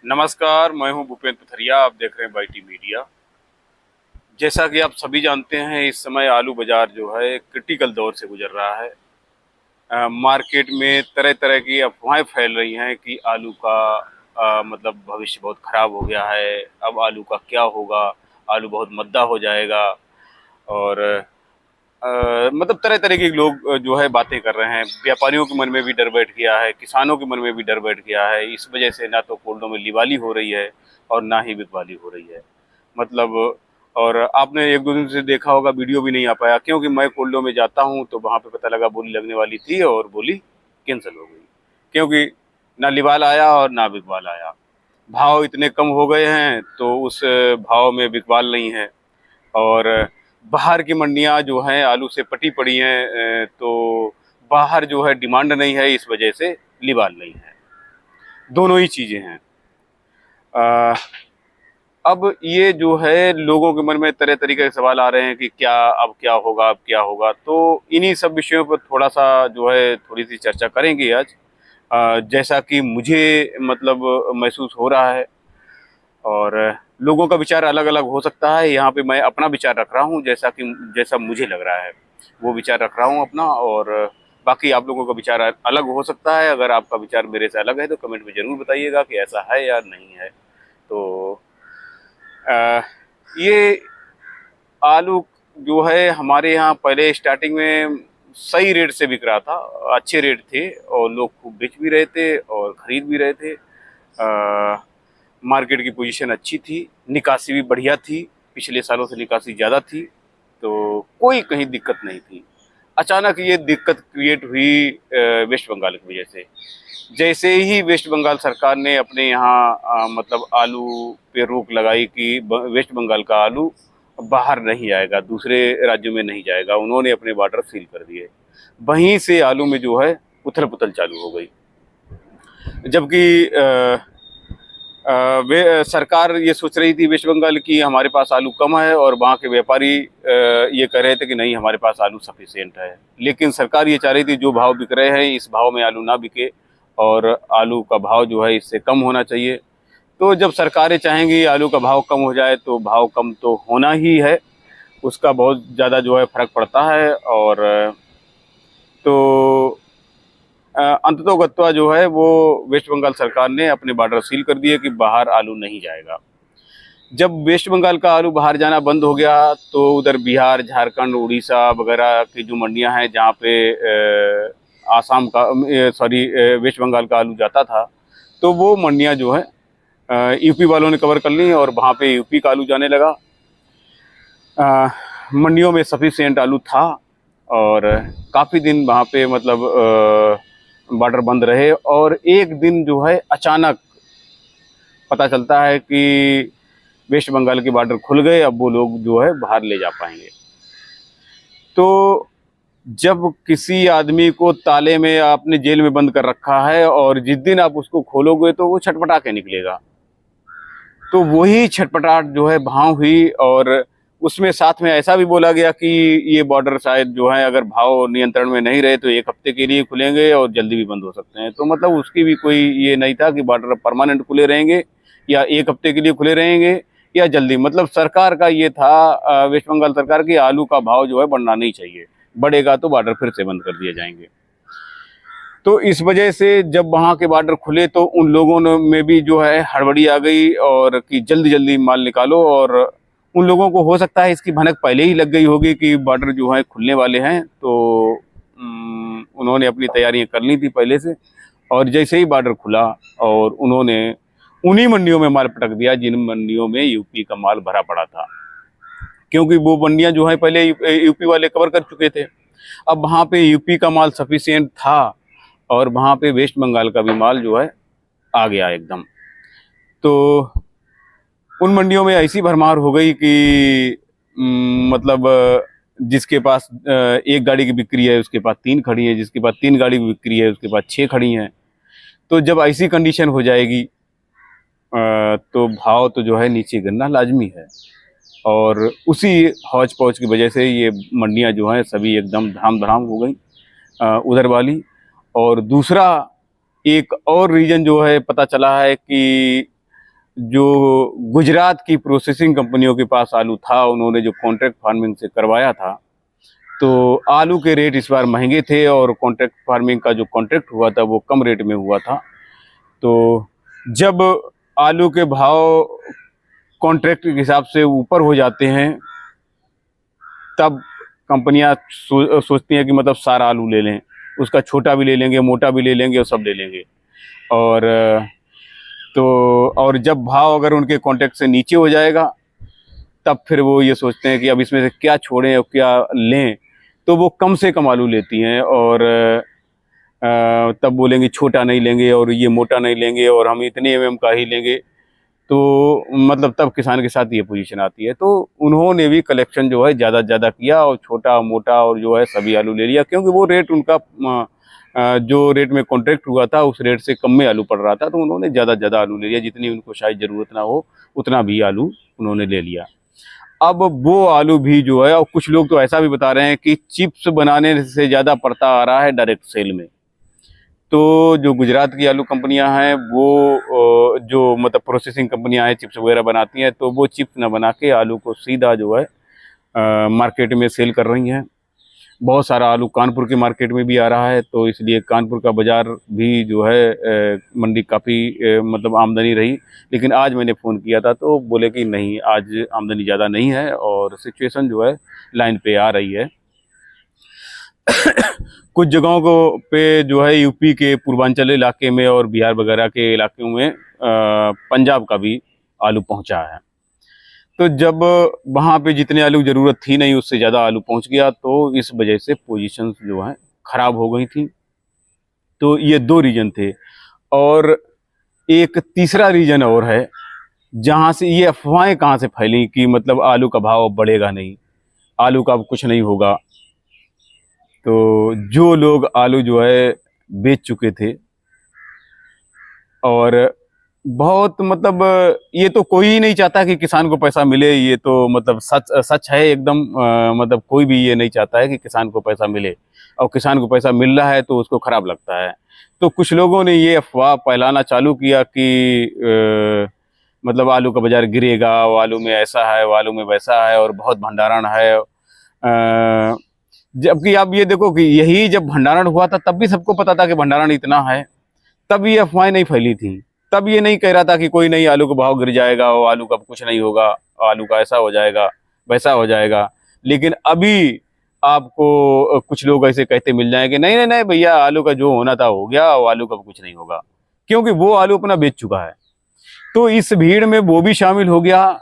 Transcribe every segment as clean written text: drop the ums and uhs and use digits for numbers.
नमस्कार, मैं हूं भूपेंद्र पथरिया। आप देख रहे हैं बाईटी मीडिया। जैसा कि आप सभी जानते हैं, इस समय आलू बाजार जो है क्रिटिकल दौर से गुजर रहा है। मार्केट में तरह तरह की अफवाहें फैल रही हैं कि आलू का मतलब भविष्य बहुत खराब हो गया है। अब आलू का क्या होगा, आलू बहुत मद्दा हो जाएगा। और मतलब तरह तरह के लोग जो है बातें कर रहे हैं। व्यापारियों के मन में भी डर बैठ गया है, किसानों के मन में भी डर बैठ गया है। इस वजह से ना तो कोल्डों में लिवाली हो रही है और ना ही बिकवाली हो रही है। मतलब और आपने एक दो दिन से देखा होगा, वीडियो भी नहीं आ पाया क्योंकि मैं कोल्डो में जाता हूँ तो वहाँ पे पता लगा बोली लगने वाली थी और बोली कैंसिल हो गई, क्योंकि ना लिवाल आया और ना बिकवाल आया। भाव इतने कम हो गए हैं तो उस भाव में बिकवाल नहीं है। और बाहर की मंडियां जो हैं आलू से पटी पड़ी हैं, तो बाहर जो है डिमांड नहीं है, इस वजह से लिवाल नहीं है। दोनों ही चीज़ें हैं। अ, अब ये जो है लोगों के मन में तरह तरीके के सवाल आ रहे हैं कि क्या अब क्या होगा, अब क्या होगा। तो इन्हीं सब विषयों पर थोड़ा सा जो है थोड़ी सी चर्चा करेंगे आज। जैसा कि मुझे मतलब महसूस हो रहा है। और लोगों का विचार अलग अलग हो सकता है। यहाँ पे मैं अपना विचार रख रहा हूँ, जैसा मुझे लग रहा है वो विचार रख रहा हूँ अपना। और बाकी आप लोगों का विचार अलग हो सकता है। अगर आपका विचार मेरे से अलग है तो कमेंट में ज़रूर बताइएगा कि ऐसा है या नहीं है। तो अ, ये आलू जो है हमारे यहाँ पहले स्टार्टिंग में सही रेट से बिक रहा था, अच्छे रेट थे और लोग खूब बेच भी रहे थे और ख़रीद भी रहे थे। मार्केट की पोजीशन अच्छी थी, निकासी भी बढ़िया थी, पिछले सालों से निकासी ज़्यादा थी, तो कोई कहीं दिक्कत नहीं थी। अचानक ये दिक्कत क्रिएट हुई वेस्ट बंगाल की वजह से। जैसे ही वेस्ट बंगाल सरकार ने अपने यहाँ मतलब आलू पे रोक लगाई कि वेस्ट बंगाल का आलू बाहर नहीं आएगा, दूसरे राज्यों में नहीं जाएगा, उन्होंने अपने बॉर्डर सील कर दिए। वहीं से आलू में जो है उथल पुथल चालू हो गई। जबकि सरकार ये सोच रही थी वेस्ट बंगाल की हमारे पास आलू कम है, और वहाँ के व्यापारी ये कह रहे थे कि नहीं हमारे पास आलू सफिशिएंट है। लेकिन सरकार ये चाह रही थी जो भाव बिक रहे हैं इस भाव में आलू ना बिके और आलू का भाव जो है इससे कम होना चाहिए। तो जब सरकारें चाहेंगी आलू का भाव कम हो जाए तो भाव कम तो होना ही है, उसका बहुत ज़्यादा जो है फर्क पड़ता है। और तो अंततोगत्वा जो है वो वेस्ट बंगाल सरकार ने अपने बॉर्डर सील कर दिए कि बाहर आलू नहीं जाएगा। जब वेस्ट बंगाल का आलू बाहर जाना बंद हो गया तो उधर बिहार, झारखंड, उड़ीसा वगैरह की जो मंडियां हैं जहाँ पे आसाम का सॉरी वेस्ट बंगाल का आलू जाता था, तो वो मंडियां जो है यूपी वालों ने कवर कर ली और वहाँ पे यूपी का आलू जाने लगा। मंडियों में सफिशिएंट आलू था और काफ़ी दिन वहाँ पे मतलब बॉर्डर बंद रहे। और एक दिन जो है अचानक पता चलता है कि वेस्ट बंगाल के बॉर्डर खुल गए, अब वो लोग जो है बाहर ले जा पाएंगे। तो जब किसी आदमी को ताले में आपने जेल में बंद कर रखा है और जिस दिन आप उसको खोलोगे तो वो छटपटा के निकलेगा, तो वही छटपटाहट जो है भाव हुई। और उसमें साथ में ऐसा भी बोला गया कि ये बॉर्डर शायद जो है अगर भाव नियंत्रण में नहीं रहे तो एक हफ्ते के लिए खुलेंगे और जल्दी भी बंद हो सकते हैं। तो मतलब उसकी भी कोई ये नहीं था कि बॉर्डर परमानेंट खुले रहेंगे या एक हफ्ते के लिए खुले रहेंगे या जल्दी। मतलब सरकार का ये था, वेस्ट बंगाल सरकार की, आलू का भाव जो है बढ़ना नहीं चाहिए, बढ़ेगा तो बॉर्डर फिर से बंद कर दिए जाएंगे। तो इस वजह से जब वहाँ के बॉर्डर खुले तो उन लोगों में भी जो है हड़बड़ी आ गई और कि जल्दी जल्दी माल निकालो। और उन लोगों को हो सकता है इसकी भनक पहले ही लग गई होगी कि बॉर्डर जो है खुलने वाले हैं, तो उन्होंने अपनी तैयारियां कर ली थी पहले से। और जैसे ही बॉर्डर खुला और उन्होंने उन्हीं मंडियों में माल पटक दिया जिन मंडियों में यूपी का माल भरा पड़ा था, क्योंकि वो मंडियां जो है पहले यूपी वाले कवर कर चुके थे। अब वहाँ पे यूपी का माल सफिशिएंट था और वहाँ पे वेस्ट बंगाल का भी माल जो है आ गया एकदम। तो उन मंडियों में ऐसी भरमार हो गई कि मतलब जिसके पास एक गाड़ी की बिक्री है उसके पास तीन खड़ी है, जिसके पास तीन गाड़ी की बिक्री है उसके पास छः खड़ी हैं। तो जब ऐसी कंडीशन हो जाएगी तो भाव तो जो है नीचे गिरना लाजमी है। और उसी हौच पौच की वजह से ये मंडियां जो हैं सभी एकदम धाम धड़ाम हो गई उधर वाली। और दूसरा एक और रीज़न जो है पता चला है कि जो गुजरात की प्रोसेसिंग कंपनियों के पास आलू था, उन्होंने जो कॉन्ट्रैक्ट फार्मिंग से करवाया था, तो आलू के रेट इस बार महंगे थे और कॉन्ट्रैक्ट फार्मिंग का जो कॉन्ट्रैक्ट हुआ था वो कम रेट में हुआ था। तो जब आलू के भाव कॉन्ट्रैक्ट के हिसाब से ऊपर हो जाते हैं, तब कंपनियां सोचती हैं कि मतलब सारा आलू ले लें, उसका छोटा भी ले लेंगे, मोटा भी ले लेंगे और सब ले लेंगे। और तो और जब भाव अगर उनके कॉन्ट्रैक्ट से नीचे हो जाएगा, तब फिर वो ये सोचते हैं कि अब इसमें से क्या छोड़ें और क्या लें, तो वो कम से कम आलू लेती हैं और तब बोलेंगे छोटा नहीं लेंगे और ये मोटा नहीं लेंगे और हम इतने एमएम का ही लेंगे। तो मतलब तब किसान के साथ ये पोजीशन आती है। तो उन्होंने भी कलेक्शन जो है ज़्यादा से ज़्यादा किया और छोटा मोटा और जो है सभी आलू ले लिया, क्योंकि वो रेट उनका जो रेट में कॉन्ट्रैक्ट हुआ था उस रेट से कम में आलू पड़ रहा था, तो उन्होंने ज़्यादा से ज़्यादा आलू ले लिया, जितनी उनको शायद ज़रूरत ना हो उतना भी आलू उन्होंने ले लिया। अब वो आलू भी जो है, और कुछ लोग तो ऐसा भी बता रहे हैं कि चिप्स बनाने से ज़्यादा पड़ता आ रहा है डायरेक्ट सेल में। तो जो गुजरात की आलू कंपनियां हैं वो जो मतलब प्रोसेसिंग कंपनियां हैं, चिप्स वगैरह बनाती हैं, तो वो चिप्स ना बना के आलू को सीधा जो है मार्केट में सेल कर रही हैं। बहुत सारा आलू कानपुर के मार्केट में भी आ रहा है, तो इसलिए कानपुर का बाज़ार भी जो है मंडी काफ़ी मतलब आमदनी रही। लेकिन आज मैंने फ़ोन किया था तो बोले कि नहीं, आज आमदनी ज़्यादा नहीं है और सिचुएशन जो है लाइन पे आ रही है। कुछ जगहों को पे जो है यूपी के पूर्वांचल इलाके में और बिहार वगैरह के इलाकों में पंजाब का भी आलू पहुंचा है। तो जब वहाँ पे जितने आलू ज़रूरत थी नहीं, उससे ज़्यादा आलू पहुंच गया, तो इस वजह से पोजीशंस जो हैं ख़राब हो गई थी। तो ये 2 रीज़न थे। और एक तीसरा रीज़न और है, जहाँ से ये अफवाहें कहाँ से फैली कि मतलब आलू का भाव अब बढ़ेगा नहीं, आलू का अब कुछ नहीं होगा। तो जो लोग आलू जो है बेच चुके थे, और बहुत मतलब ये तो कोई ही नहीं चाहता कि किसान को पैसा मिले, ये तो मतलब सच है एकदम। मतलब कोई भी ये नहीं चाहता है कि किसान को पैसा मिले, और किसान को पैसा मिल रहा है तो उसको खराब लगता है। तो कुछ लोगों ने ये अफवाह फैलाना चालू किया कि मतलब आलू का बाजार गिरेगा, वो आलू में ऐसा है, वो आलू में वैसा है और बहुत भंडारण है। जबकि आप ये देखो कि यही जब भंडारण हुआ था तब भी सबको पता था कि भंडारण इतना है, तब ये अफवाहें नहीं फैली थी। तब ये नहीं कह रहा था कि कोई नहीं, आलू का भाव गिर जाएगा और आलू का कुछ नहीं होगा, आलू का ऐसा हो जाएगा, वैसा हो जाएगा। लेकिन अभी आपको कुछ लोग ऐसे कहते मिल जाएंगे, नहीं नहीं नहीं भैया, आलू का जो होना था हो गया और आलू का कुछ नहीं होगा, क्योंकि वो आलू अपना बेच चुका है। तो इस भीड़ में वो भी शामिल हो गया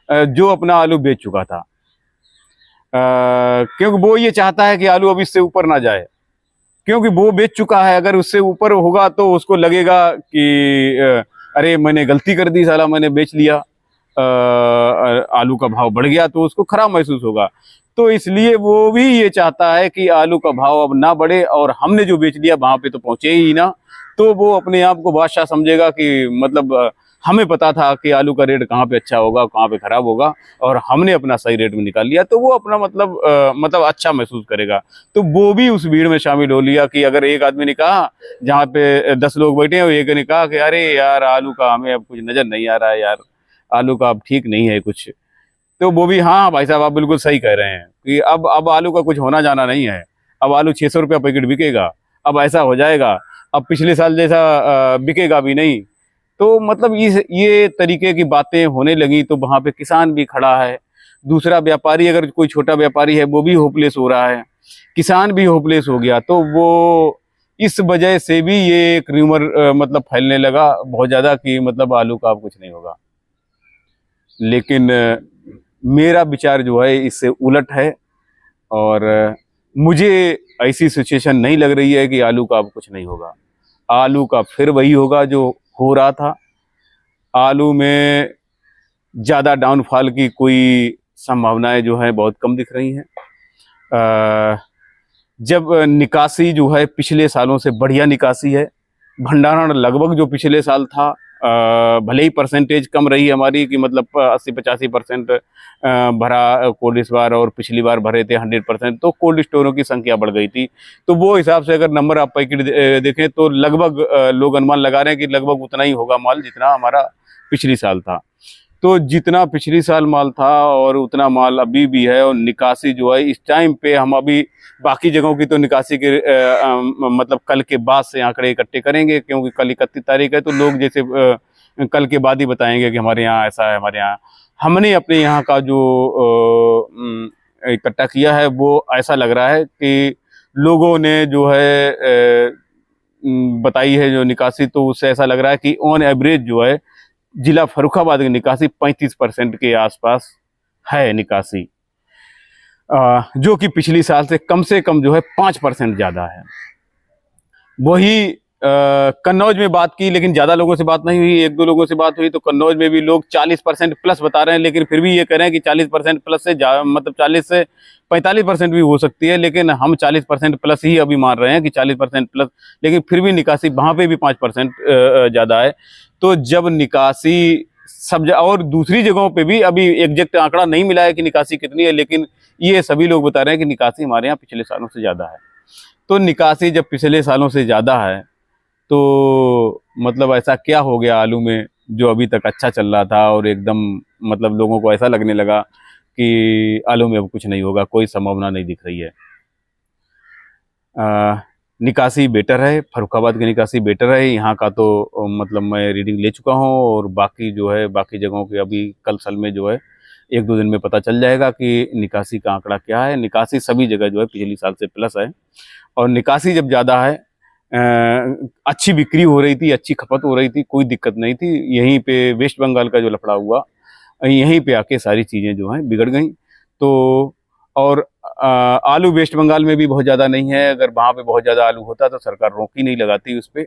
जो अपना आलू बेच चुका था, क्योंकि वो ये चाहता है कि आलू अब इससे ऊपर ना जाए, क्योंकि वो बेच चुका है। अगर उससे ऊपर होगा तो उसको लगेगा कि अरे मैंने गलती कर दी, साला मैंने बेच लिया, आलू का भाव बढ़ गया, तो उसको खराब महसूस होगा। तो इसलिए वो भी ये चाहता है कि आलू का भाव अब ना बढ़े और हमने जो बेच लिया वहां पे तो पहुंचे ही ना। तो वो अपने आप को बादशाह समझेगा कि मतलब हमें पता था कि आलू का रेट कहाँ पे अच्छा होगा, कहाँ पे खराब होगा, और हमने अपना सही रेट में निकाल लिया, तो वो अपना मतलब अच्छा महसूस करेगा। तो वो भी उस भीड़ में शामिल हो लिया कि अगर एक आदमी ने कहा, जहाँ पे 10 लोग बैठे हैं, एक ने कहा कि अरे यार आलू का हमें अब कुछ नजर नहीं आ रहा है यार, आलू का अब ठीक नहीं है कुछ। तो वो भी, हाँ भाई साहब आप बिल्कुल सही कह रहे हैं कि अब आलू का कुछ होना जाना नहीं है, अब आलू 600 रुपया पैकेट बिकेगा, अब ऐसा हो जाएगा, अब पिछले साल जैसा बिकेगा भी नहीं। तो मतलब ये तरीके की बातें होने लगी, तो वहाँ पे किसान भी खड़ा है, दूसरा व्यापारी, अगर कोई छोटा व्यापारी है वो भी होपलेस हो रहा है, किसान भी होपलेस हो गया। तो वो इस वजह से भी ये एक र्यूमर मतलब फैलने लगा बहुत ज़्यादा कि मतलब आलू का अब कुछ नहीं होगा। लेकिन मेरा विचार जो है इससे उलट है, और मुझे ऐसी सिचुएशन नहीं लग रही है कि आलू का अब कुछ नहीं होगा। आलू का फिर वही होगा जो हो रहा था। आलू में ज़्यादा डाउनफॉल की कोई संभावनाएं जो है बहुत कम दिख रही हैं। जब निकासी जो है पिछले सालों से बढ़िया निकासी है, भंडारण लगभग जो पिछले साल था भले ही परसेंटेज कम रही हमारी कि मतलब 80-85% भरा कोल्ड इस बार, और पिछली बार भरे थे 100%, तो कोल्ड स्टोरों की संख्या बढ़ गई थी। तो वो हिसाब से अगर नंबर आप पैकेट देखें तो लगभग लोग अनुमान लगा रहे हैं कि लगभग उतना ही होगा माल जितना हमारा पिछली साल था। तो जितना पिछली साल माल था और उतना माल अभी भी है, और निकासी जो है इस टाइम पे हम अभी बाकी जगहों की तो निकासी के मतलब कल के बाद से आंकड़े इकट्ठे करेंगे, क्योंकि कल 31 तारीख है, तो लोग जैसे कल के बाद ही बताएंगे कि हमारे यहाँ ऐसा है। हमारे यहाँ हमने अपने यहाँ का जो इकट्ठा किया है वो ऐसा लग रहा है कि लोगों ने जो है बताई है जो निकासी, तो उससे ऐसा लग रहा है कि ऑन एवरेज जो है जिला फर्रुखाबाद की निकासी 35% के आसपास है निकासी, जो कि पिछली साल से कम जो है 5% ज़्यादा है। वही कन्नौज में बात की, लेकिन ज़्यादा लोगों से बात नहीं हुई, 1-2 लोगों से बात हुई, तो कन्नौज में भी लोग 40% प्लस बता रहे हैं, लेकिन फिर भी ये कह रहे हैं कि 40% प्लस से मतलब 40 से 45% भी हो सकती है, लेकिन हम 40% प्लस ही अभी मान रहे हैं कि 40% प्लस, लेकिन फिर भी निकासी वहाँ पे भी 5% ज़्यादा है। तो जब निकासी सब और दूसरी जगहों पे भी अभी एग्जैक्ट आंकड़ा नहीं मिला है कि निकासी कितनी है, लेकिन ये सभी लोग बता रहे हैं कि निकासी हमारे यहाँ पिछले सालों से ज़्यादा है। तो निकासी जब पिछले सालों से ज़्यादा है तो मतलब ऐसा क्या हो गया आलू में जो अभी तक अच्छा चल रहा था और एकदम मतलब लोगों को ऐसा लगने लगा कि आलू में अब कुछ नहीं होगा, कोई संभावना नहीं दिख रही है। निकासी बेटर है, फर्रुखाबाद की निकासी बेटर है। यहाँ का तो मतलब मैं रीडिंग ले चुका हूँ, और बाकी जो है बाकी जगहों के अभी कल सल में जो है 1-2 दिन में पता चल जाएगा कि निकासी का आंकड़ा क्या है। निकासी सभी जगह जो है पिछली साल से प्लस है, और निकासी जब ज़्यादा है अच्छी बिक्री हो रही थी, अच्छी खपत हो रही थी, कोई दिक्कत नहीं थी। यहीं पे वेस्ट बंगाल का जो लफड़ा हुआ, यहीं पे आके सारी चीज़ें जो हैं बिगड़ गई। तो और आलू वेस्ट बंगाल में भी बहुत ज़्यादा नहीं है। अगर वहाँ पे बहुत ज़्यादा आलू होता तो सरकार रोक ही नहीं लगाती उस पर।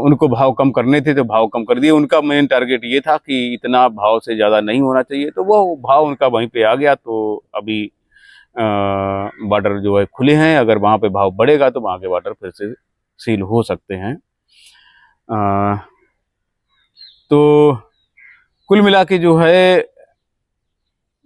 उनको भाव कम करने थे तो भाव कम कर दिए। उनका मेन टारगेट ये था कि इतना भाव से ज़्यादा नहीं होना चाहिए, तो वो भाव उनका वहीं पे आ गया। तो अभी बॉर्डर जो है खुले हैं, अगर वहाँ पे भाव बढ़ेगा तो वहाँ के बॉर्डर फिर से सील हो सकते हैं। तो कुल मिला के जो है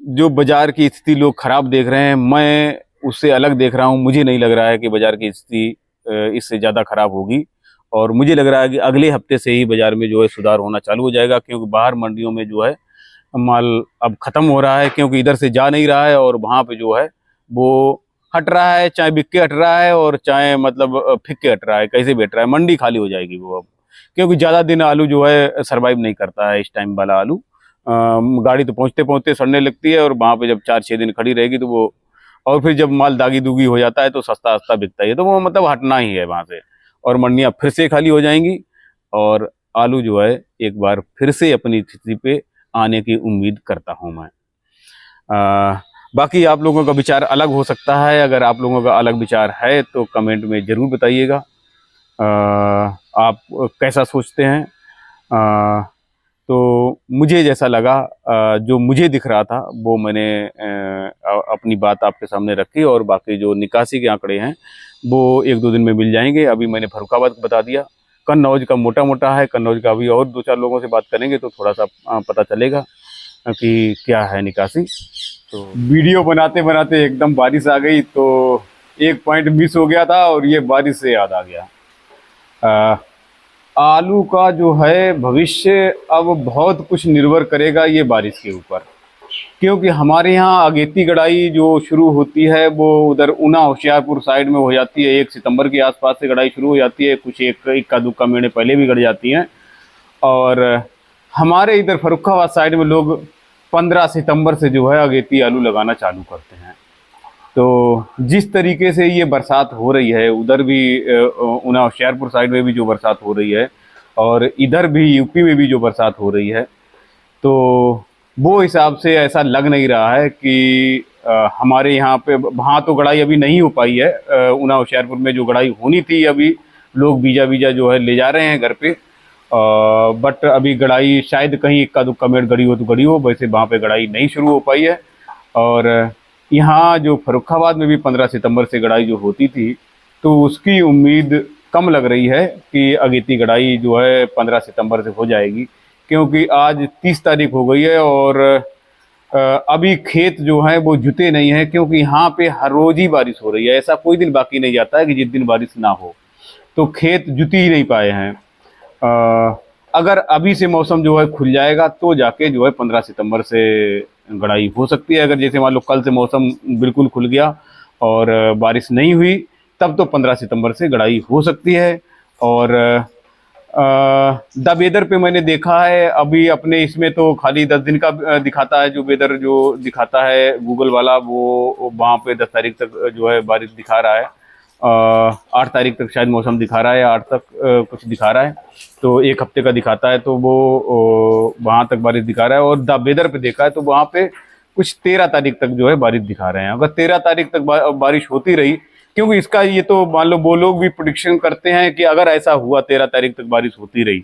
जो बाज़ार की स्थिति लोग ख़राब देख रहे हैं, मैं उससे अलग देख रहा हूँ। मुझे नहीं लग रहा है कि बाज़ार की स्थिति इससे ज़्यादा ख़राब होगी, और मुझे लग रहा है कि अगले हफ्ते से ही बाज़ार में जो है सुधार होना चालू हो जाएगा, क्योंकि बाहर मंडियों में जो है माल अब ख़त्म हो रहा है, क्योंकि इधर से जा नहीं रहा है और वहाँ पे जो है वो हट रहा है, चाहे बिक के हट रहा है और चाहे मतलब फिक के हट रहा है, कैसे भी हट रहा है। मंडी खाली हो जाएगी वो अब, क्योंकि ज़्यादा दिन आलू जो है सर्वाइव नहीं करता है इस टाइम वाला आलू। गाड़ी तो पहुँचते पहुँचते सड़ने लगती है, और वहाँ पे जब 4-6 दिन खड़ी रहेगी तो वो, और फिर जब माल दागी दूगी हो जाता है तो सस्ता सस्ता बिकता है, तो वो मतलब हटना ही है वहाँ से, और मंडियाँ फिर से खाली हो जाएंगी, और आलू जो है एक बार फिर से अपनी स्थिति पे आने की उम्मीद करता हूँ मैं। बाकी आप लोगों का विचार अलग हो सकता है। अगर आप लोगों का अलग विचार है तो कमेंट में ज़रूर बताइएगा आप कैसा सोचते हैं। तो मुझे जैसा लगा, जो मुझे दिख रहा था वो मैंने अपनी बात आपके सामने रखी, और बाकी जो निकासी के आंकड़े हैं वो 1-2 दिन में मिल जाएंगे। अभी मैंने फर्रुखाबाद को बता दिया, कन्नौज का मोटा मोटा है, कन्नौज का अभी और 2-4 लोगों से बात करेंगे तो थोड़ा सा पता चलेगा कि क्या है निकासी। तो वीडियो बनाते बनाते एकदम बारिश आ गई, तो एक पॉइंट मिस हो गया था और ये बारिश से याद आ गया। आलू का जो है भविष्य अब बहुत कुछ निर्भर करेगा ये बारिश के ऊपर, क्योंकि हमारे यहाँ अगेती गड़ाई जो शुरू होती है वो उधर ऊना होशियारपुर साइड में हो जाती है। 1 सितंबर के आसपास से गड़ाई शुरू हो जाती है, कुछ इक्का दुक्का महीने पहले भी गड़ जाती हैं। और हमारे इधर फर्रुखाबाद साइड में लोग 15 सितंबर से जो है अगेती आलू लगाना चालू करते हैं। तो जिस तरीके से ये बरसात हो रही है, उधर भी ऊना होशियारपुर साइड में भी जो बरसात हो रही है, और इधर भी यूपी में भी जो बरसात हो रही है, तो वो हिसाब से ऐसा लग नहीं रहा है कि हमारे यहाँ पे, वहाँ तो गड़ाई अभी नहीं हो पाई है। ऊना होशियारपुर में जो गड़ाई होनी थी, अभी लोग बीजा जो है ले जा रहे हैं घर पे, बट अभी गड़ाई शायद कहीं इक्का दुक्का मेड़ गड़ी हो तो गड़ी हो, वैसे वहाँ पे गड़ाई नहीं शुरू हो पाई है। और यहाँ जो फर्रुखाबाद में भी 15 सितंबर से गड़ाई जो होती थी, तो उसकी उम्मीद कम लग रही है कि अगेती गड़ाई जो है 15 सितंबर से हो जाएगी, क्योंकि आज 30 तारीख हो गई है और अभी खेत जो है वो जुते नहीं है, क्योंकि यहाँ पे हर रोज ही बारिश हो रही है। ऐसा कोई दिन बाकी नहीं जाता है कि जिस दिन बारिश ना हो, तो खेत जुती ही नहीं पाए हैं। अगर अभी से मौसम जो है खुल जाएगा तो जाके जो है 15 सितंबर से गड़ाई हो सकती है। अगर जैसे मान लो कल से मौसम बिल्कुल खुल गया और बारिश नहीं हुई, तब तो 15 सितंबर से गड़ाई हो सकती है। और द वेदर पे मैंने देखा है, अभी अपने इसमें तो खाली 10 दिन का दिखाता है, जो वेदर जो दिखाता है गूगल वाला, वो वहाँ पे 10 तारीख तक जो है बारिश दिखा रहा है। 8 तारीख तक शायद मौसम दिखा रहा है, 8 तक कुछ दिखा रहा है, तो एक हफ्ते का दिखाता है, तो वो वहाँ तक बारिश दिखा रहा है। और द वेदर पे देखा है तो वहाँ पे कुछ 13 तारीख तक जो है बारिश दिखा रहे हैं। अगर 13 तारीख तक बारिश होती रही, क्योंकि इसका ये तो मान लो वो लोग भी प्रेडिक्शन करते हैं कि अगर ऐसा हुआ 13 तारीख तक बारिश होती रही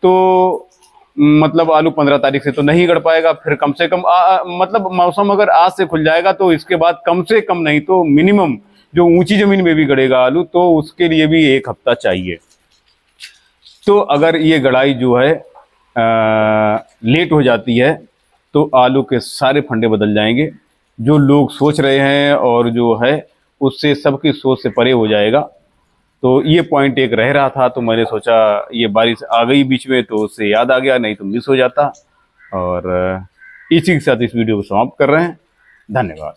तो मतलब आलू 15 तारीख से तो नहीं गड़ पाएगा। फिर कम से कम मतलब मौसम अगर आज से खुल जाएगा तो इसके बाद कम से कम नहीं तो मिनिमम जो ऊंची जमीन में भी गड़ेगा आलू, तो उसके लिए भी 1 हफ्ता चाहिए। तो अगर ये गड़ाई जो है लेट हो जाती है तो आलू के सारे फंडे बदल जाएंगे। जो लोग सोच रहे हैं और जो है उससे सबकी सोच से परे हो जाएगा। तो ये पॉइंट एक रह रहा था, तो मैंने सोचा ये बारिश आ गई बीच में तो उससे याद आ गया, नहीं तो मिस हो जाता। और इसी के साथ इस वीडियो को समाप्त कर रहे हैं। धन्यवाद।